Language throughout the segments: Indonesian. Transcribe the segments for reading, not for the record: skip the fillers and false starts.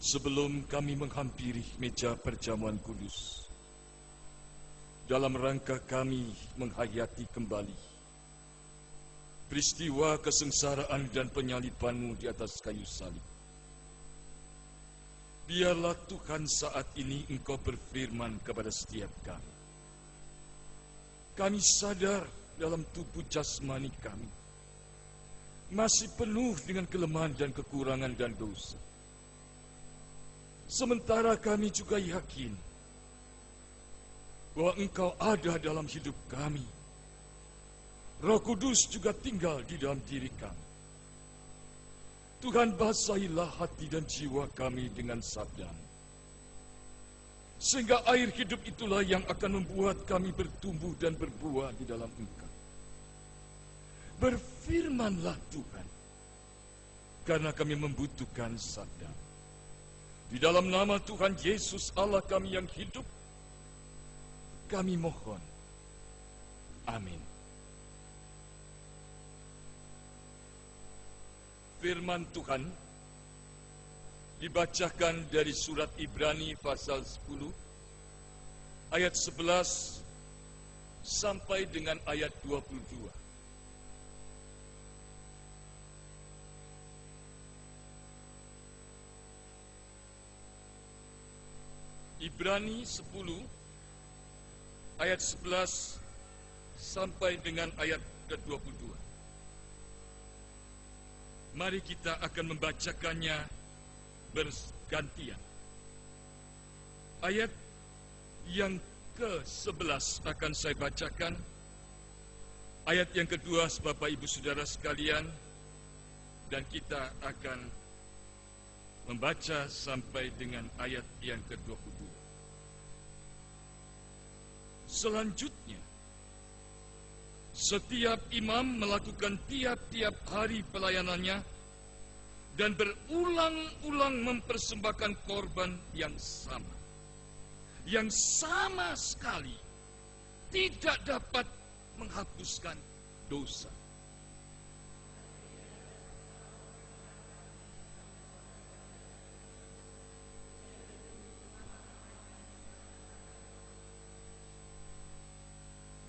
Sebelum kami menghampiri meja perjamuan kudus, dalam rangka kami menghayati kembali peristiwa kesengsaraan dan penyaliban-Mu di atas kayu salib, biarlah Tuhan saat ini Engkau berfirman kepada setiap kami. Kami sadar dalam tubuh jasmani kami masih penuh dengan kelemahan dan kekurangan dan dosa. Sementara kami juga yakin bahwa Engkau ada dalam hidup kami. Roh Kudus juga tinggal di dalam diri kami. Tuhan, basahilah hati dan jiwa kami dengan sabda-Mu, sehingga air hidup itulah yang akan membuat kami bertumbuh dan berbuah di dalam Engkau. Berfirmanlah Tuhan, karena kami membutuhkan sabda-Mu. Di dalam nama Tuhan Yesus Allah kami yang hidup, kami mohon. Amin. Firman Tuhan dibacakan dari surat Ibrani pasal 10, ayat 11 sampai dengan ayat 22. Ibrani 10 ayat 11 sampai dengan ayat ke-22. Mari kita akan membacakannya bergantian. Ayat yang ke-11 akan saya bacakan. Ayat yang kedua, Bapak Ibu Saudara sekalian, dan kita akan membaca sampai dengan ayat yang ke-22. Selanjutnya, setiap imam melakukan tiap-tiap hari pelayanannya dan berulang-ulang mempersembahkan korban yang sama sekali tidak dapat menghapuskan dosa.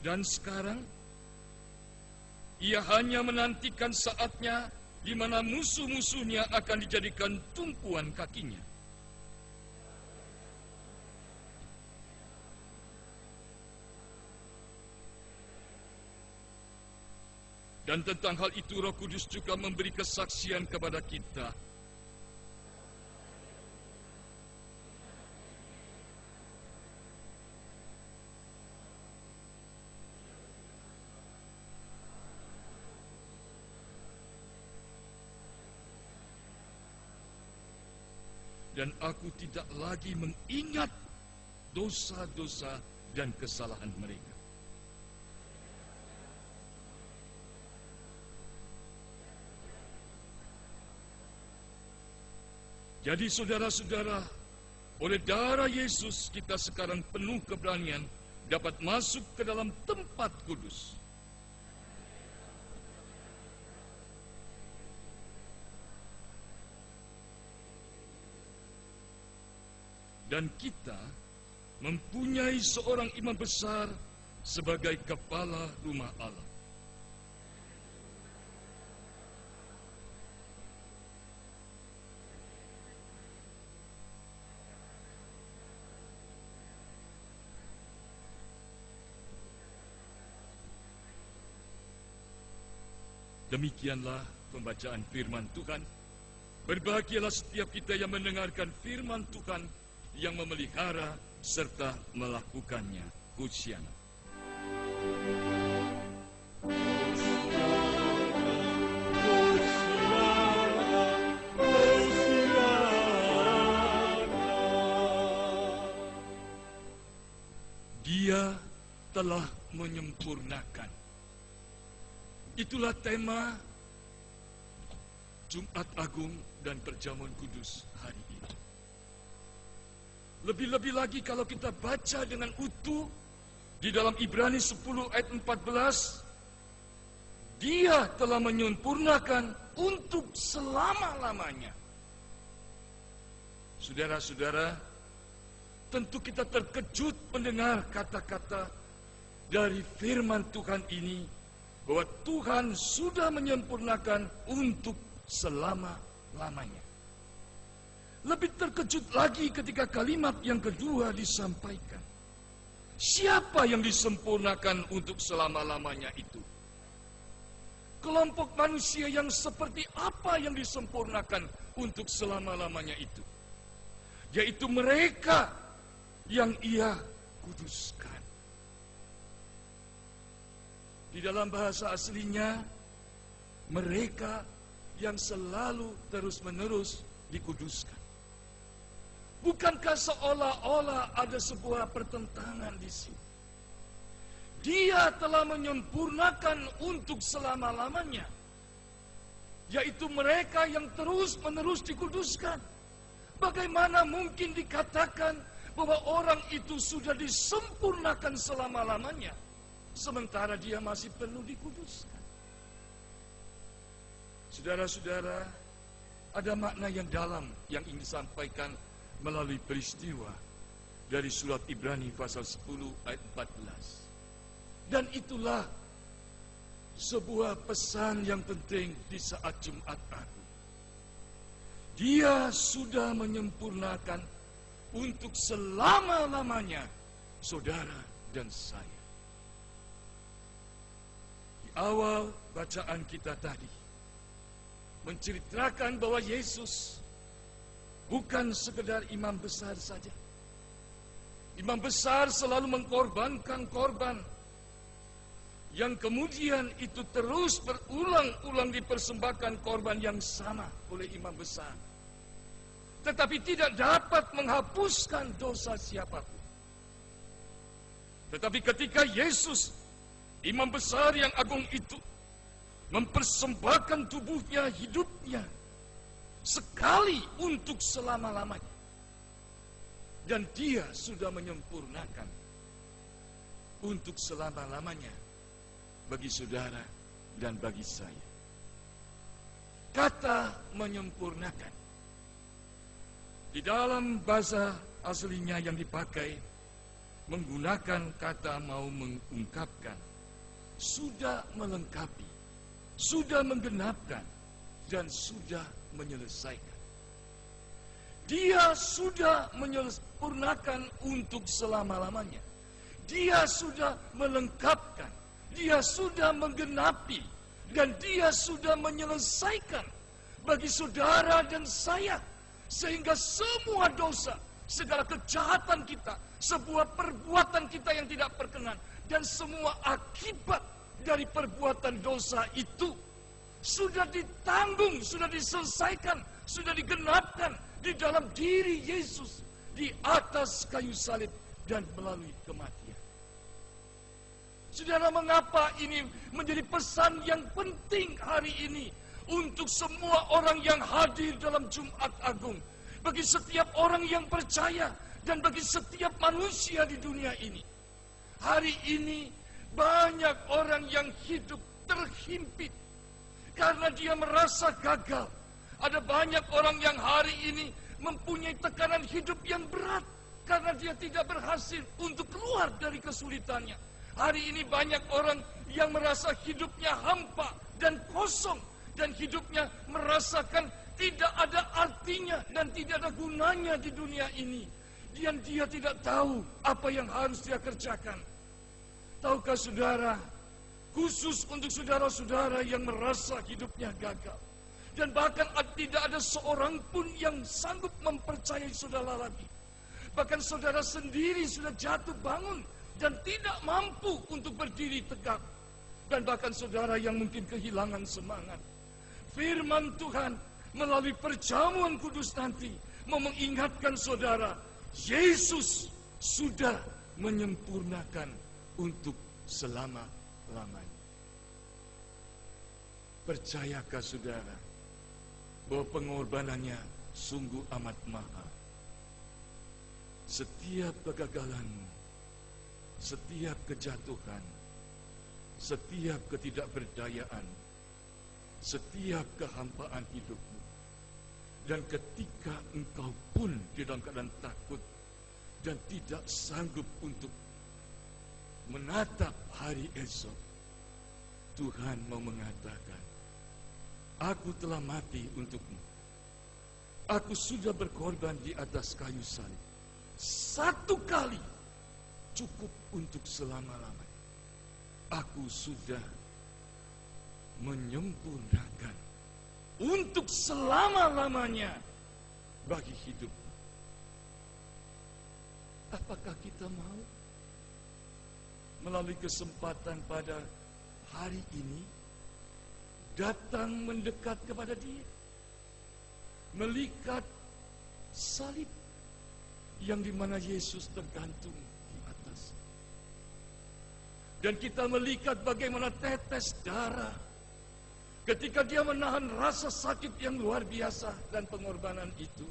Dan sekarang, ia hanya menantikan saatnya di mana musuh-musuhnya akan dijadikan tumpuan kakinya. Dan tentang hal itu Roh Kudus juga memberi kesaksian kepada kita. Dan aku tidak lagi mengingat dosa-dosa dan kesalahan mereka. Jadi saudara-saudara, oleh darah Yesus kita sekarang penuh keberanian dapat masuk ke dalam tempat kudus. Dan kita mempunyai seorang imam besar sebagai kepala rumah Allah. Demikianlah pembacaan firman Tuhan. Berbahagialah setiap kita yang mendengarkan firman Tuhan, yang memelihara serta melakukannya. Hosiana. Dia telah menyempurnakan. Itulah tema Jumat Agung dan Perjamuan Kudus hari ini. Lebih-lebih lagi kalau kita baca dengan utuh di dalam Ibrani 10 ayat 14, Dia telah menyempurnakan untuk selama-lamanya Saudara-saudara, tentu kita terkejut mendengar kata-kata dari firman Tuhan ini, bahwa Tuhan sudah menyempurnakan untuk selama-lamanya. Lebih terkejut lagi ketika kalimat yang kedua disampaikan. Siapa yang disempurnakan untuk selama-lamanya itu? Kelompok manusia yang seperti apa yang disempurnakan untuk selama-lamanya itu? Yaitu mereka yang Ia kuduskan. Di dalam bahasa aslinya, mereka yang selalu terus-menerus dikuduskan. Bukankah seolah-olah ada sebuah pertentangan di sini? Dia telah menyempurnakan untuk selama-lamanya, yaitu mereka yang terus-menerus dikuduskan. Bagaimana mungkin dikatakan bahwa orang itu sudah disempurnakan selama-lamanya, sementara dia masih perlu dikuduskan? Saudara-saudara, ada makna yang dalam yang ingin disampaikan melalui peristiwa dari surat Ibrani pasal 10 ayat 14. Dan itulah sebuah pesan yang penting di saat Jumat Agung. Dia sudah menyempurnakan untuk selama-lamanya saudara dan saya. Di awal bacaan kita tadi menceritakan bahwa Yesus bukan sekedar imam besar saja. Imam besar selalu mengkorbankan korban yang kemudian itu terus berulang-ulang dipersembahkan korban yang sama oleh imam besar, tetapi tidak dapat menghapuskan dosa siapapun. Tetapi ketika Yesus, imam besar yang agung itu, mempersembahkan tubuhnya, hidupnya sekali untuk selama-lamanya, dan dia sudah menyempurnakan untuk selama-lamanya bagi saudara dan bagi saya. Kata menyempurnakan di dalam bahasa aslinya yang dipakai menggunakan kata mau mengungkapkan, sudah melengkapi, sudah menggenapkan, dan sudah menyelesaikan. Dia sudah menyempurnakan untuk selama-lamanya. Dia sudah melengkapkan, dia sudah menggenapi, dan dia sudah menyelesaikan bagi saudara dan saya, sehingga semua dosa, segala kejahatan kita, sebuah perbuatan kita yang tidak berkenan, dan semua akibat dari perbuatan dosa itu sudah ditanggung, sudah diselesaikan, sudah digenapkan di dalam diri Yesus di atas kayu salib dan melalui kematian. Saudara, mengapa ini menjadi pesan yang penting hari ini untuk semua orang yang hadir dalam Jumat Agung, bagi setiap orang yang percaya dan bagi setiap manusia di dunia ini? Hari ini banyak orang yang hidup terhimpit karena dia merasa gagal. Ada banyak orang yang hari ini mempunyai tekanan hidup yang berat karena dia tidak berhasil untuk keluar dari kesulitannya. Hari ini banyak orang yang merasa hidupnya hampa dan kosong, dan hidupnya merasakan tidak ada artinya dan tidak ada gunanya di dunia ini. Dan dia tidak tahu apa yang harus dia kerjakan. Tahukah saudara, khusus untuk saudara-saudara yang merasa hidupnya gagal, dan bahkan tidak ada seorang pun yang sanggup mempercayai saudara lagi. Bahkan saudara sendiri sudah jatuh bangun dan tidak mampu untuk berdiri tegak. Dan bahkan saudara yang mungkin kehilangan semangat. Firman Tuhan melalui perjamuan kudus nanti mau mengingatkan saudara, Yesus sudah menyempurnakan untuk selama-lamanya. Percayakah saudara bahwa pengorbanannya sungguh amat mahal? Setiap kegagalanmu, setiap kejatuhan, setiap ketidakberdayaan, setiap kehampaan hidupmu, Dan ketika engkau pun di dalam keadaan takut dan tidak sanggup untuk menatap hari esok, Tuhan mau mengatakan, aku telah mati untukmu. Aku sudah berkorban di atas kayu salib. Satu kali cukup untuk selama-lamanya. Aku sudah menyempurnakan untuk selama-lamanya bagi hidup. Apakah kita mau melalui kesempatan pada hari ini datang mendekat kepada Dia, melihat salib yang dimana Yesus tergantung di atas, dan kita melihat bagaimana tetes darah ketika Dia menahan rasa sakit yang luar biasa dan pengorbanan itu.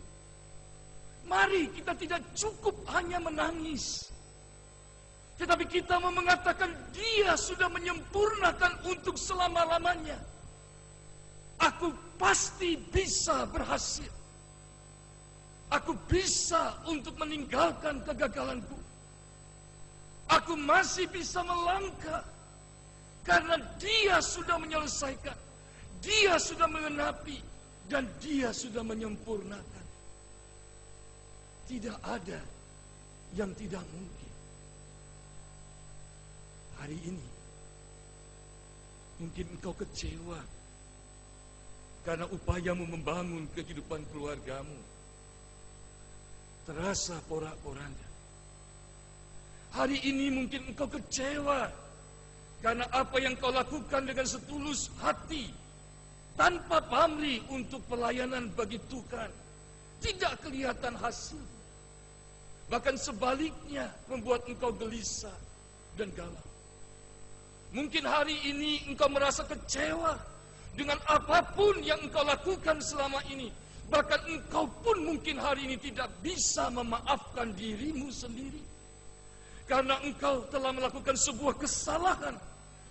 Mari kita tidak cukup hanya menangis, tetapi kita mau mengatakan Dia sudah menyempurnakan untuk selama-lamanya. Aku pasti bisa berhasil. Aku bisa untuk meninggalkan kegagalanku. Aku masih bisa melangkah karena Dia sudah menyelesaikan. Dia sudah mengenapi dan Dia sudah menyempurnakan. Tidak ada yang tidak mungkin. Hari ini mungkin engkau kecewa karena upayamu membangun kehidupan keluargamu terasa porak-poranda. Hari ini mungkin engkau kecewa karena apa yang kau lakukan dengan setulus hati tanpa pamrih untuk pelayanan bagi Tuhan tidak kelihatan hasil. Bahkan sebaliknya membuat engkau gelisah dan galau. Mungkin hari ini engkau merasa kecewa dengan apapun yang engkau lakukan selama ini. Bahkan engkau pun mungkin hari ini tidak bisa memaafkan dirimu sendiri. Karena engkau telah melakukan sebuah kesalahan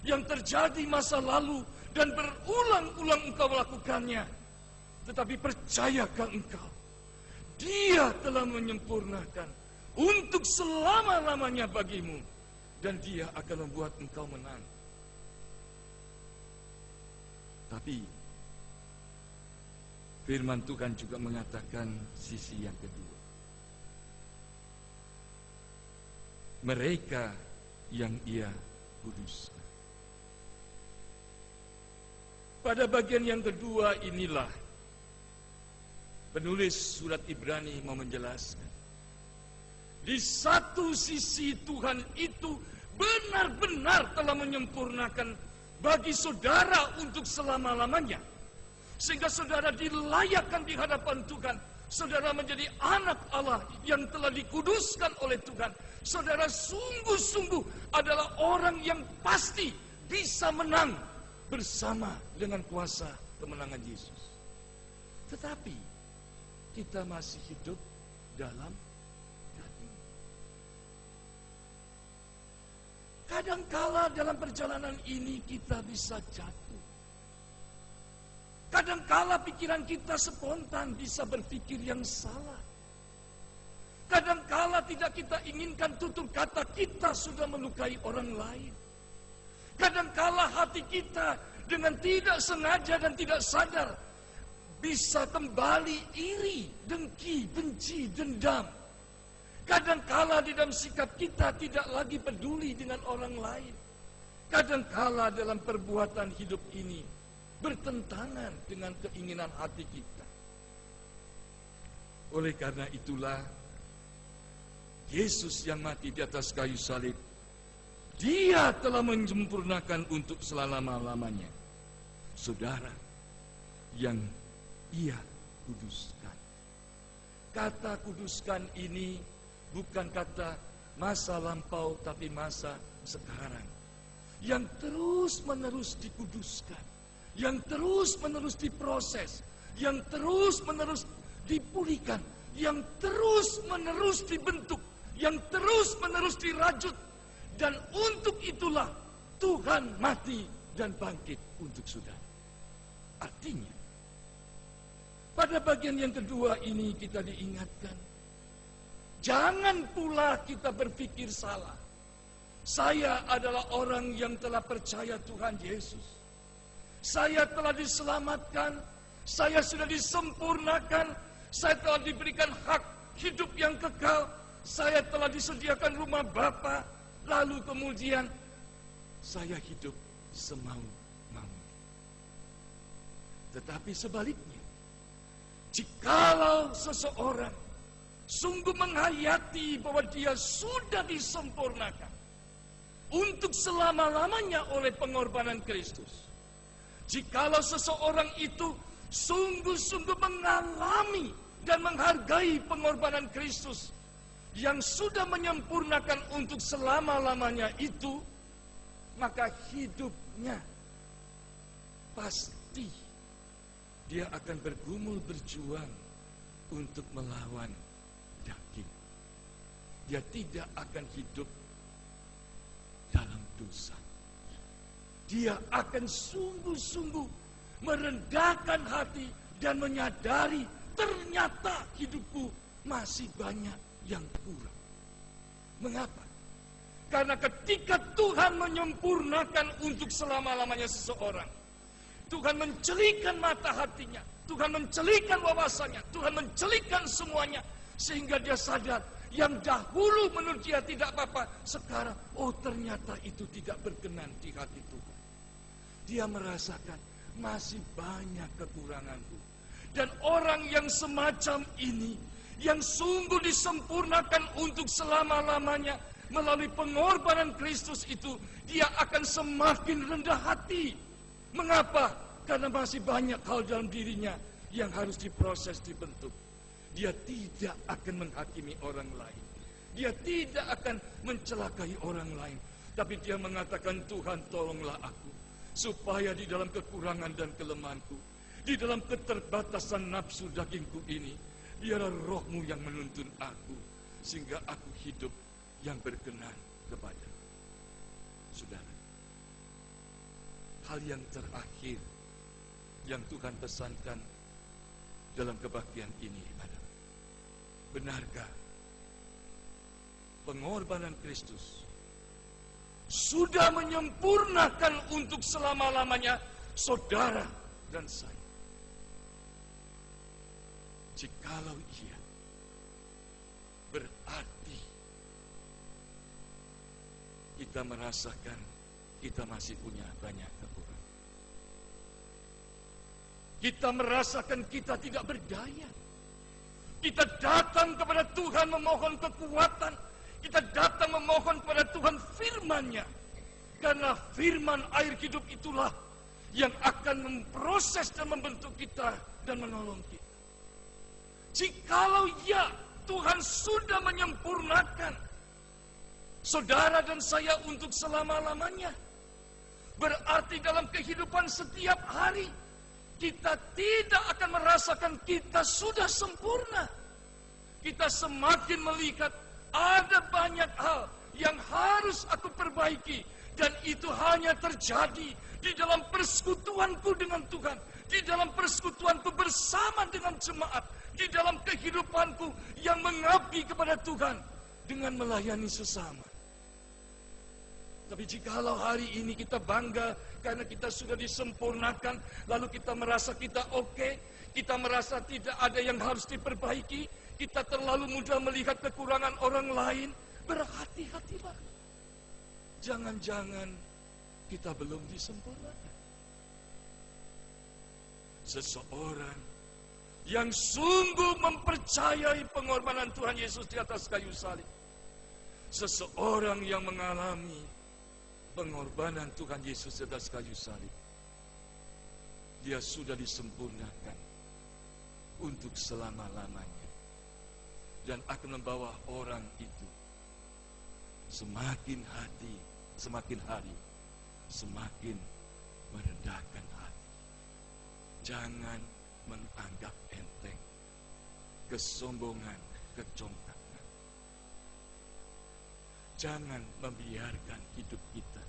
yang terjadi masa lalu dan berulang-ulang engkau melakukannya. Tetapi percayakah engkau? Dia telah menyempurnakan untuk selama-lamanya bagimu. Dan Dia akan membuat engkau menang. Tapi firman Tuhan juga mengatakan sisi yang kedua. Mereka yang Ia kuduskan. Pada bagian yang kedua inilah penulis surat Ibrani mau menjelaskan. Di satu sisi Tuhan itu benar-benar telah menyempurnakan bagi saudara untuk selama-lamanya. Sehingga saudara dilayakkan di hadapan Tuhan. Saudara menjadi anak Allah yang telah dikuduskan oleh Tuhan. Saudara sungguh-sungguh adalah orang yang pasti bisa menang bersama dengan kuasa kemenangan Yesus. Tetapi kita masih hidup dalam daging. Kadangkala dalam perjalanan ini kita bisa jatuh. Kadangkala pikiran kita spontan bisa berpikir yang salah. Kadangkala tidak kita inginkan tutur kata kita sudah melukai orang lain. Kadangkala hati kita dengan tidak sengaja dan tidak sadar bisa kembali iri, dengki, benci, dendam. Kadangkala di dalam sikap kita tidak lagi peduli dengan orang lain. Kadangkala dalam perbuatan hidup ini bertentangan dengan keinginan hati kita. Oleh karena itulah Yesus yang mati di atas kayu salib, Dia telah menyempurnakan untuk selama-lamanya saudara yang Ia kuduskan. Kata kuduskan ini bukan kata masa lampau, tapi masa sekarang. Yang terus-menerus dikuduskan, yang terus-menerus diproses, yang terus-menerus dipulihkan, yang terus-menerus dibentuk, yang terus-menerus dirajut. Dan untuk itulah Tuhan mati dan bangkit untuk saudara. Artinya, Pada bagian yang kedua ini kita diingatkan, jangan pula kita berpikir salah. Saya adalah orang yang telah percaya Tuhan Yesus. Saya telah diselamatkan, saya sudah disempurnakan, saya telah diberikan hak hidup yang kekal, saya telah disediakan rumah Bapa, lalu kemudian saya hidup semau-mau. Tetapi sebaliknya, jikalau seseorang sungguh menghayati bahwa dia sudah disempurnakan untuk selama-lamanya oleh pengorbanan Kristus, jikalau seseorang itu sungguh-sungguh mengalami dan menghargai pengorbanan Kristus yang sudah menyempurnakan untuk selama-lamanya itu, maka hidupnya pasti dia akan bergumul berjuang untuk melawan daging. Dia tidak akan hidup dalam dosa. Dia akan sungguh-sungguh merendahkan hati dan menyadari ternyata hidupku masih banyak yang kurang. Mengapa? Karena ketika Tuhan menyempurnakan untuk selama-lamanya seseorang, Tuhan mencelikan mata hatinya, Tuhan mencelikan wawasannya, Tuhan mencelikan semuanya, sehingga dia sadar yang dahulu menurut dia tidak apa-apa, sekarang oh ternyata itu tidak berkenan di hati Tuhan. Dia merasakan masih banyak kekuranganku. Dan orang yang semacam ini, yang sungguh disempurnakan untuk selama-lamanya melalui pengorbanan Kristus itu, dia akan semakin rendah hati. Mengapa? Karena masih banyak hal dalam dirinya yang harus diproses, dibentuk. Dia tidak akan menghakimi orang lain. Dia tidak akan mencelakai orang lain. Tapi dia mengatakan, Tuhan tolonglah aku, supaya di dalam kekurangan dan kelemahanku, di dalam keterbatasan nafsu dagingku ini, biarlah rohmu yang menuntun aku, sehingga aku hidup yang berkenan kepada Saudara. Hal yang terakhir yang Tuhan pesankan dalam kebaktian ini adalah, benarkah pengorbanan Kristus sudah menyempurnakan untuk selama-lamanya saudara dan saya? Jikalau iya, berarti kita merasakan kita masih punya banyak kekurangan. Kita merasakan kita tidak berdaya. Kita datang kepada Tuhan memohon kekuatan. Kita datang memohon kepada Tuhan firman-Nya. Karena firman air hidup itulah yang akan memproses dan membentuk kita dan menolong kita. Jikalau ya, Tuhan sudah menyempurnakan saudara dan saya untuk selama-lamanya, berarti dalam kehidupan setiap hari kita tidak akan merasakan kita sudah sempurna. Kita semakin melihat ada banyak hal yang harus aku perbaiki, dan itu hanya terjadi di dalam persekutuanku dengan Tuhan, di dalam persekutuanku bersama dengan jemaat, di dalam kehidupanku yang mengabdi kepada Tuhan dengan melayani sesama. Tapi jikalau hari ini kita bangga karena kita sudah disempurnakan, lalu kita merasa kita oke, kita merasa tidak ada yang harus diperbaiki, kita terlalu mudah melihat kekurangan orang lain, berhati-hatilah. Jangan-jangan kita belum disempurnakan. Seseorang yang sungguh mempercayai pengorbanan Tuhan Yesus di atas kayu salib, seseorang yang mengalami pengorbanan Tuhan Yesus di atas kayu salib, dia sudah disempurnakan untuk selama-lamanya, dan akan membawa orang itu semakin hari semakin merendahkan hati. Jangan menganggap enteng kesombongan, kecongkakan. Jangan membiarkan hidup kita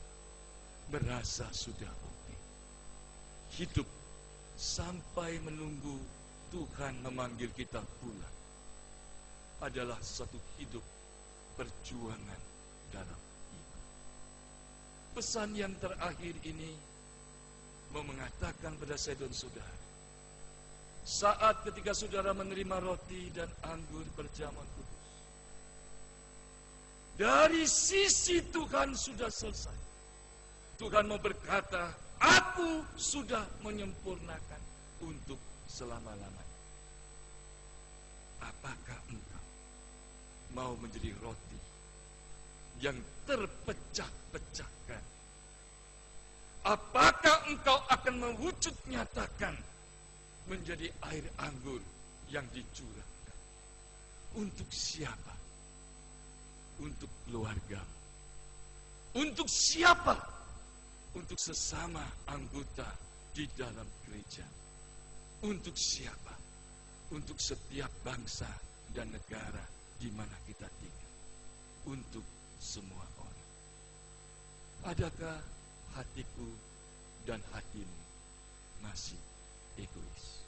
merasa sudah oke. Hidup sampai menunggu Tuhan memanggil kita pulang adalah satu hidup perjuangan dalam iman. Pesan yang terakhir ini mau mengatakan pada saya dan saudara, saat ketika saudara menerima roti dan anggur perjamuan kudus, dari sisi Tuhan sudah selesai. Tuhan mau berkata, aku sudah menyempurnakan untuk selama-lamanya. Apakah engkau mau menjadi roti yang terpecah-pecahkan? Apakah engkau akan mewujud nyatakan menjadi air anggur yang dicurahkan? Untuk siapa? Untuk keluarga. Untuk siapa? Untuk sesama anggota di dalam gereja. Untuk siapa? Untuk setiap bangsa dan negara di mana kita tinggal. Untuk semua orang. Adakah hatiku dan hatimu masih egois?